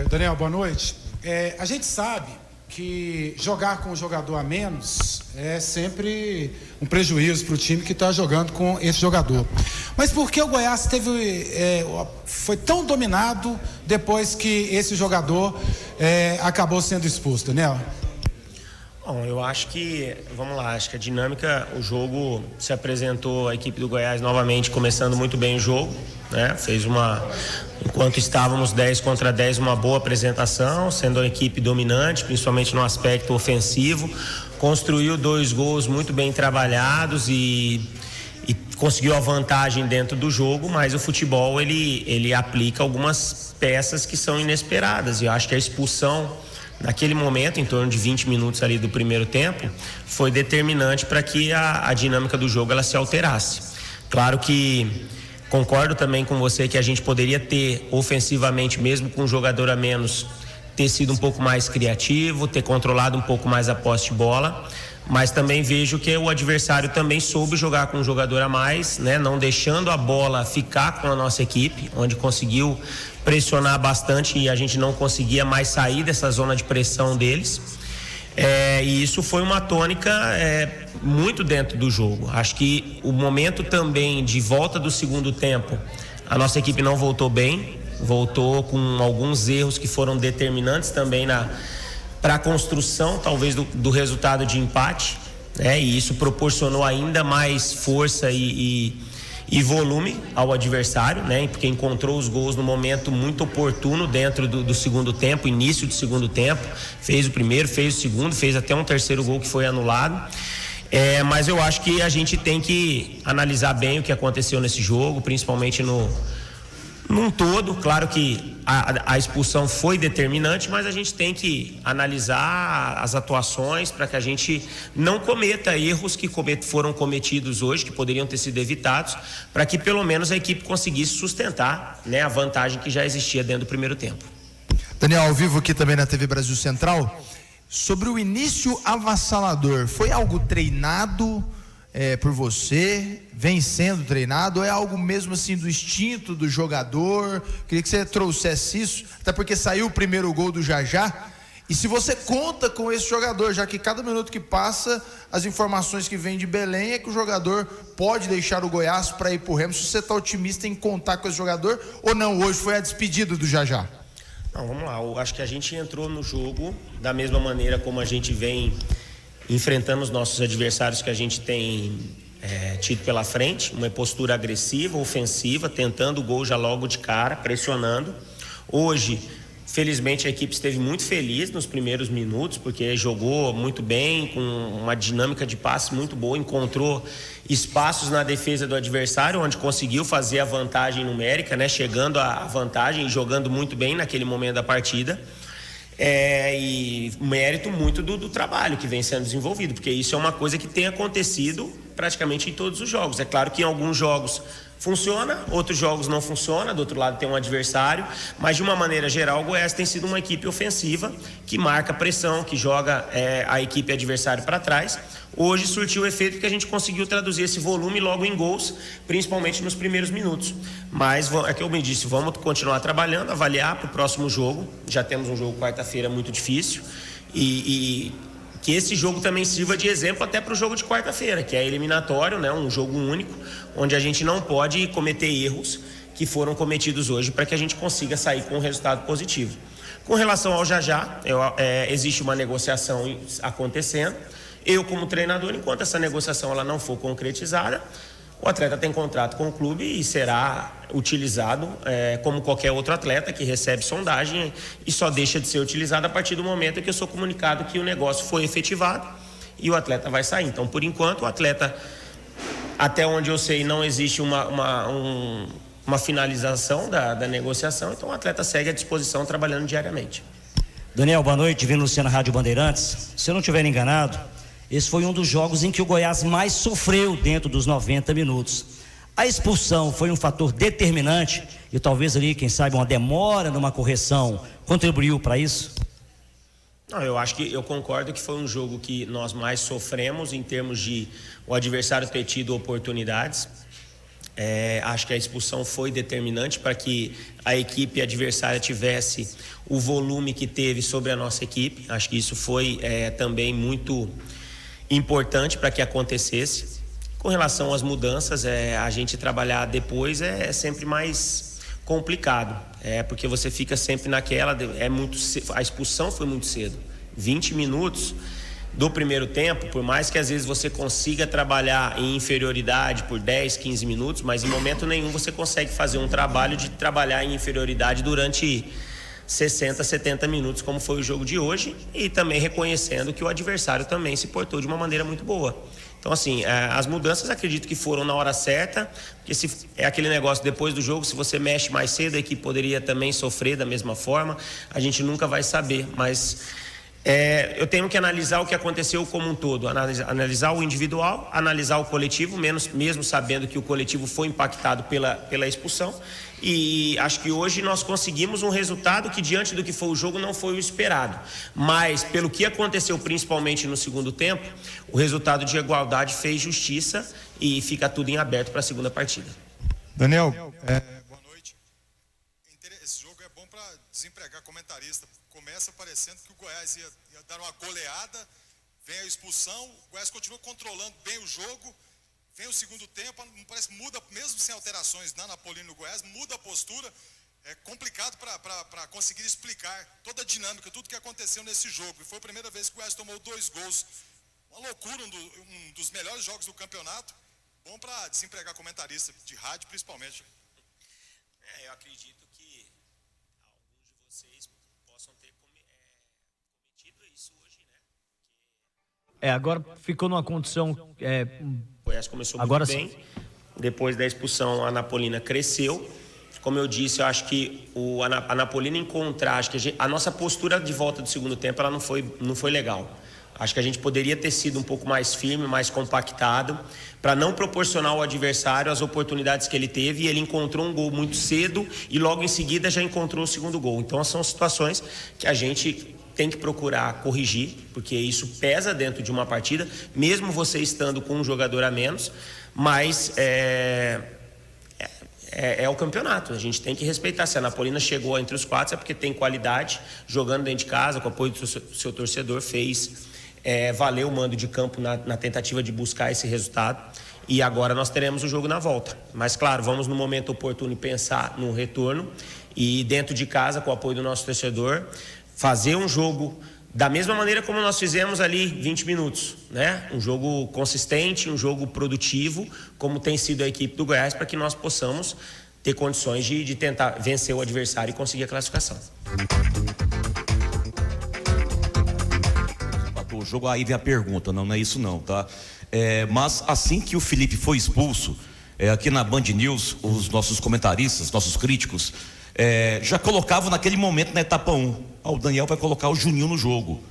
Daniel, boa noite. A gente sabe que jogar com um jogador a menos é sempre um prejuízo para o time que está jogando com esse jogador. Mas por que o Goiás foi tão dominado depois que esse jogador acabou sendo expulso, Daniel? Bom, eu acho que, acho que a dinâmica, o jogo se apresentou, a equipe do Goiás novamente começando muito bem o jogo, né? Enquanto estávamos 10 contra 10, uma boa apresentação, sendo a equipe dominante, principalmente no aspecto ofensivo, construiu 2 gols muito bem trabalhados e conseguiu a vantagem dentro do jogo, mas o futebol, ele aplica algumas peças que são inesperadas, e eu acho que a expulsão naquele momento, em torno de 20 minutos ali do primeiro tempo, foi determinante para que a dinâmica do jogo ela se alterasse. Claro que concordo também com você que a gente poderia ter ofensivamente, mesmo com um jogador a menos, ter sido um pouco mais criativo, ter controlado um pouco mais a posse de bola, mas também vejo que o adversário também soube jogar com um jogador a mais, né? Não deixando a bola ficar com a nossa equipe, onde conseguiu pressionar bastante e a gente não conseguia mais sair dessa zona de pressão deles. E isso foi uma tônica muito dentro do jogo. Acho que o momento também de volta do segundo tempo, a nossa equipe não voltou bem, voltou com alguns erros que foram determinantes também para a construção, talvez, do resultado de empate, né? E isso proporcionou ainda mais força e volume ao adversário, né? Porque encontrou os gols no momento muito oportuno dentro do segundo tempo, início do segundo tempo, fez o primeiro, fez o segundo, fez até um terceiro gol que foi anulado. Mas eu acho que a gente tem que analisar bem o que aconteceu nesse jogo, principalmente num todo. Claro que a expulsão foi determinante, mas a gente tem que analisar as atuações para que a gente não cometa erros que foram cometidos hoje, que poderiam ter sido evitados, para que pelo menos a equipe conseguisse sustentar, né, a vantagem que já existia dentro do primeiro tempo. Daniel, ao vivo aqui também na TV Brasil Central, sobre o início avassalador, foi algo treinado por você, vem sendo treinado, ou é algo mesmo assim do instinto do jogador? Queria que você trouxesse isso, até porque saiu o primeiro gol do Jajá, e se você conta com esse jogador, já que cada minuto que passa, as informações que vêm de Belém é que o jogador pode deixar o Goiás para ir pro Remo. Se você está otimista em contar com esse jogador, ou não, hoje foi a despedida do Jajá? Não, vamos lá, eu acho que a gente entrou no jogo da mesma maneira como a gente vem enfrentando os nossos adversários que a gente tem tido pela frente, uma postura agressiva, ofensiva, tentando o gol já logo de cara, pressionando. Hoje, felizmente, a equipe esteve muito feliz nos primeiros minutos, porque jogou muito bem, com uma dinâmica de passe muito boa, encontrou espaços na defesa do adversário, onde conseguiu fazer a vantagem numérica, né? Chegando à vantagem e jogando muito bem naquele momento da partida. E mérito muito do trabalho que vem sendo desenvolvido, porque isso é uma coisa que tem acontecido praticamente em todos os jogos. É claro que em alguns jogos funciona, outros jogos não funciona, do outro lado tem um adversário, mas de uma maneira geral o Goiás tem sido uma equipe ofensiva que marca pressão, que joga a equipe adversária para trás. Hoje surtiu o efeito que a gente conseguiu traduzir esse volume logo em gols, principalmente nos primeiros minutos. Mas é que eu me disse, vamos continuar trabalhando, avaliar para o próximo jogo. Já temos um jogo quarta-feira muito difícil e que esse jogo também sirva de exemplo até para o jogo de quarta-feira, que é eliminatório, né? Um jogo único, onde a gente não pode cometer erros que foram cometidos hoje, para que a gente consiga sair com um resultado positivo. Com relação ao Jajá, existe uma negociação acontecendo. Eu, como treinador, enquanto essa negociação ela não for concretizada, o atleta tem contrato com o clube e será utilizado como qualquer outro atleta que recebe sondagem, e só deixa de ser utilizado a partir do momento que eu sou comunicado que o negócio foi efetivado e o atleta vai sair. Então, por enquanto, o atleta, até onde eu sei, não existe uma finalização da negociação, então o atleta segue à disposição trabalhando diariamente. Daniel, boa noite, vindo Luciano Rádio Bandeirantes. Se eu não estiver enganado, esse foi um dos jogos em que o Goiás mais sofreu dentro dos 90 minutos. A expulsão foi um fator determinante e talvez ali, quem sabe, uma demora numa correção contribuiu para isso? Não, eu concordo que foi um jogo que nós mais sofremos em termos de o adversário ter tido oportunidades. Acho que a expulsão foi determinante para que a equipe adversária tivesse o volume que teve sobre a nossa equipe. Acho que isso foi também muito importante para que acontecesse. Com relação às mudanças, a gente trabalhar depois é sempre mais complicado, porque você fica sempre naquela, a expulsão foi muito cedo, 20 minutos do primeiro tempo, por mais que às vezes você consiga trabalhar em inferioridade por 10, 15 minutos, mas em momento nenhum você consegue fazer um trabalho de trabalhar em inferioridade durante 60, 70 minutos, como foi o jogo de hoje, e também reconhecendo que o adversário também se portou de uma maneira muito boa. Então, assim, as mudanças acredito que foram na hora certa, porque se é aquele negócio depois do jogo, se você mexe mais cedo, a equipe poderia também sofrer da mesma forma, a gente nunca vai saber, mas eu tenho que analisar o que aconteceu como um todo, analisar o individual, analisar o coletivo, mesmo sabendo que o coletivo foi impactado pela expulsão, e acho que hoje nós conseguimos um resultado que, diante do que foi o jogo, não foi o esperado, mas pelo que aconteceu principalmente no segundo tempo, o resultado de igualdade fez justiça e fica tudo em aberto para a segunda partida. Daniel, boa noite. Esse jogo é bom para desempregar comentarista. Começa parecendo que o Goiás ia dar uma goleada, vem a expulsão, o Goiás continua controlando bem o jogo, vem o segundo tempo, parece que muda, mesmo sem alterações na Napolina no Goiás, muda a postura. É complicado para conseguir explicar toda a dinâmica, tudo que aconteceu nesse jogo. E foi a primeira vez que o Goiás tomou 2 gols. Uma loucura, um dos melhores jogos do campeonato. Bom para desempregar comentarista de rádio, principalmente. Eu acredito que alguns de vocês possam ter cometido isso hoje, né? Agora ficou numa condição... O Goiás começou muito bem. Depois da expulsão, a Napolina cresceu. Como eu disse, eu acho que a Napolina encontrar... Acho que a nossa postura de volta do segundo tempo ela não foi legal. Acho que a gente poderia ter sido um pouco mais firme, mais compactado, para não proporcionar ao adversário as oportunidades que ele teve, e ele encontrou um gol muito cedo e logo em seguida já encontrou o segundo gol. Então são situações que a gente tem que procurar corrigir, porque isso pesa dentro de uma partida, mesmo você estando com um jogador a menos, mas é o campeonato, a gente tem que respeitar. Se a Napolina chegou entre os 4 é porque tem qualidade, jogando dentro de casa, com o apoio do seu torcedor, fez valer o mando de campo na tentativa de buscar esse resultado, e agora nós teremos o jogo na volta. Mas claro, vamos no momento oportuno pensar no retorno, e dentro de casa, com o apoio do nosso torcedor, fazer um jogo da mesma maneira como nós fizemos ali 20 minutos, né? Um jogo consistente, um jogo produtivo, como tem sido a equipe do Goiás, para que nós possamos ter condições de tentar vencer o adversário e conseguir a classificação. O jogo, aí vem a pergunta, não é isso não, tá? Mas assim que o Felipe foi expulso, aqui na Band News, os nossos comentaristas, nossos críticos, já colocavam naquele momento na etapa 1, o Daniel vai colocar o Juninho no jogo,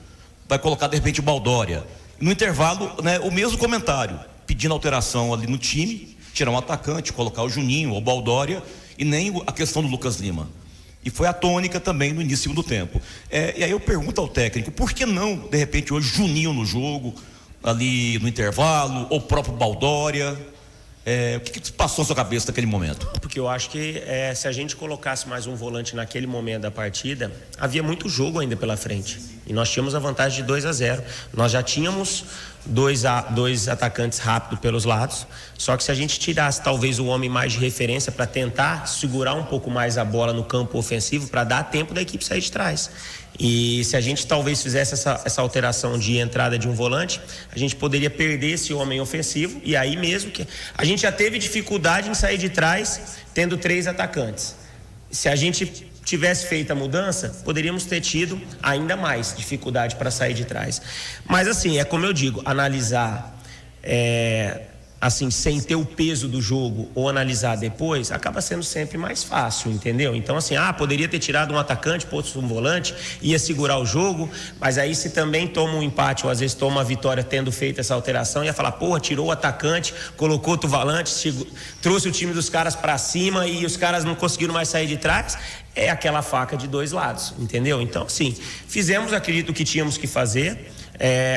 vai colocar de repente o Baldória. No intervalo, né, o mesmo comentário, pedindo alteração ali no time, tirar um atacante, colocar o Juninho ou o Baldória, e nem a questão do Lucas Lima. E foi a tônica também no início do segundo tempo. E aí eu pergunto ao técnico, por que não, de repente, hoje Juninho no jogo, ali no intervalo, ou o próprio Baldória? O que passou na sua cabeça naquele momento? Porque eu acho que se a gente colocasse mais um volante naquele momento da partida, havia muito jogo ainda pela frente. E nós tínhamos a vantagem de 2-0. Nós já tínhamos dois atacantes rápidos pelos lados. Só que se a gente tirasse talvez o homem mais de referência para tentar segurar um pouco mais a bola no campo ofensivo, para dar tempo da equipe sair de trás. E se a gente talvez fizesse essa alteração de entrada de um volante, a gente poderia perder esse homem ofensivo, e aí mesmo que a gente já teve dificuldade em sair de trás tendo 3 atacantes. Se a gente tivesse feito a mudança, poderíamos ter tido ainda mais dificuldade para sair de trás. Mas assim, como eu digo, analisar assim, sem ter o peso do jogo, ou analisar depois, acaba sendo sempre mais fácil, entendeu? Então assim, poderia ter tirado um atacante, posto um volante, ia segurar o jogo, mas aí se também toma um empate, ou às vezes toma uma vitória tendo feito essa alteração, ia falar, tirou o atacante, colocou outro volante, trouxe o time dos caras para cima e os caras não conseguiram mais sair de trás. É aquela faca de 2 lados, entendeu? Então, sim, fizemos, acredito, o que tínhamos que fazer.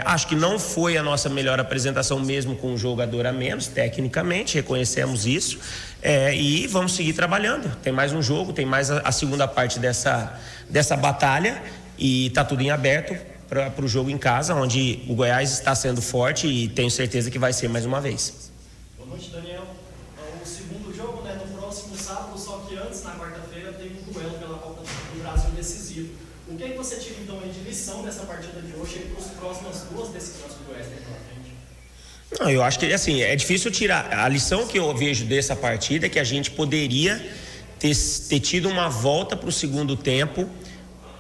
Acho que não foi a nossa melhor apresentação mesmo com um jogador a menos, tecnicamente, reconhecemos isso, e vamos seguir trabalhando. Tem mais um jogo, tem mais a segunda parte dessa batalha e está tudo em aberto para o jogo em casa, onde o Goiás está sendo forte e tenho certeza que vai ser mais uma vez. Boa noite, Daniel. O segundo jogo, né, no próximo sábado, só que antes, na quarta-feira, tem um duelo pela Copa do Brasil decisivo. O que é que você tira, então, de lição dessa partida de hoje e para as próximas 2 decisões que o Goiás tem pela frente? Não, eu acho que assim, é difícil tirar. A lição que eu vejo dessa partida é que a gente poderia ter tido uma volta para o segundo tempo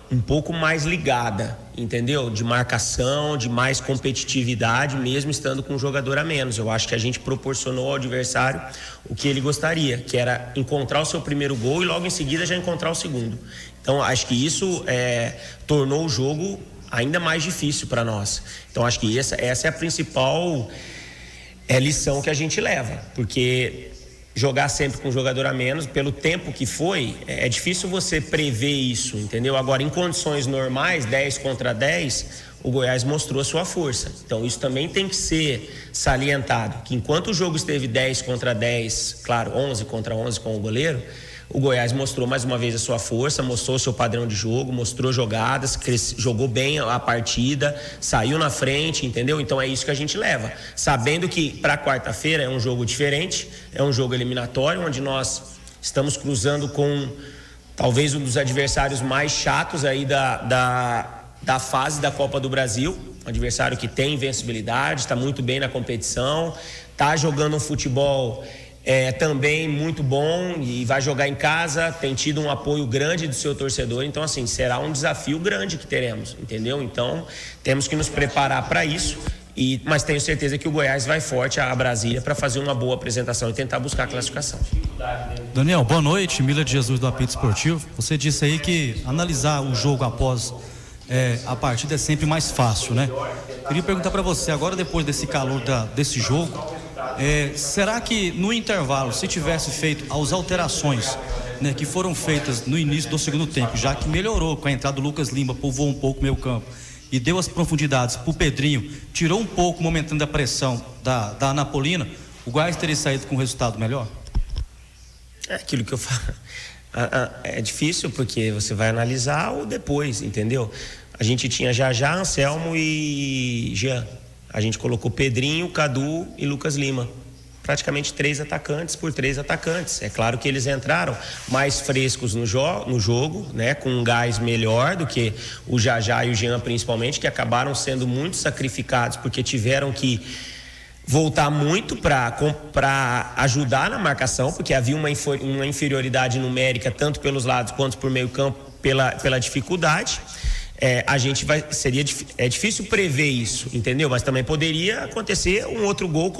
um pouco mais ligada, entendeu? De marcação, de mais competitividade, mesmo estando com um jogador a menos. Eu acho que a gente proporcionou ao adversário o que ele gostaria, que era encontrar o seu primeiro gol e logo em seguida já encontrar o segundo. Então, acho que isso tornou o jogo ainda mais difícil para nós. Então, acho que essa é a principal lição que a gente leva, porque jogar sempre com um jogador a menos, pelo tempo que foi, é difícil você prever isso, entendeu? Agora, em condições normais, 10 contra 10, o Goiás mostrou a sua força. Então, isso também tem que ser salientado, que enquanto o jogo esteve 10 contra 10, claro, 11 contra 11 com o goleiro, o Goiás mostrou mais uma vez a sua força, mostrou o seu padrão de jogo, mostrou jogadas, jogou bem a partida, saiu na frente, entendeu? Então é isso que a gente leva, sabendo que para quarta-feira é um jogo diferente, é um jogo eliminatório, onde nós estamos cruzando com talvez um dos adversários mais chatos aí da fase da Copa do Brasil, um adversário que tem invencibilidade, está muito bem na competição, está jogando um futebol também muito bom e vai jogar em casa, tem tido um apoio grande do seu torcedor, então assim, será um desafio grande que teremos, entendeu? Então, temos que nos preparar para isso, mas tenho certeza que o Goiás vai forte a Brasília para fazer uma boa apresentação e tentar buscar a classificação. Daniel, boa noite, Mila de Jesus do Apito Esportivo. Você disse aí que analisar o jogo após a partida é sempre mais fácil, né? Queria perguntar para você, agora depois desse calor desse jogo, será que no intervalo, se tivesse feito as alterações, né, que foram feitas no início do segundo tempo, já que melhorou com a entrada do Lucas Lima, povoou um pouco o meio campo e deu as profundidades para o Pedrinho, tirou um pouco momentâneo da pressão da Anapolina, o Goiás teria saído com um resultado melhor? É aquilo que eu falo. É difícil porque você vai analisar o depois, entendeu? A gente tinha já Anselmo e Jean. A gente colocou Pedrinho, Cadu e Lucas Lima. Praticamente 3 atacantes por 3 atacantes. É claro que eles entraram mais frescos no jogo, né? Com um gás melhor do que o Jajá e o Jean principalmente, que acabaram sendo muito sacrificados porque tiveram que voltar muito para ajudar na marcação, porque havia uma inferioridade numérica tanto pelos lados quanto por meio campo pela dificuldade. É difícil prever isso, entendeu? Mas também poderia acontecer um outro gol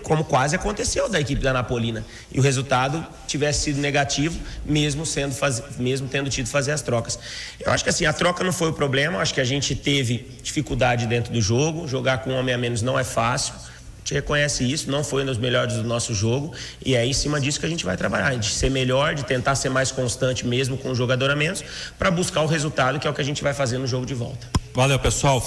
como quase aconteceu da equipe da Anapolina e o resultado tivesse sido negativo, mesmo tendo tido que fazer as trocas. Eu acho que assim, a troca não foi o problema, acho que a gente teve dificuldade dentro do jogo, jogar com um homem a menos não é fácil. A gente reconhece isso, não foi um dos melhores do nosso jogo e é em cima disso que a gente vai trabalhar, de ser melhor, de tentar ser mais constante mesmo com um jogador a menos para buscar o resultado, que é o que a gente vai fazer no jogo de volta. Valeu, pessoal.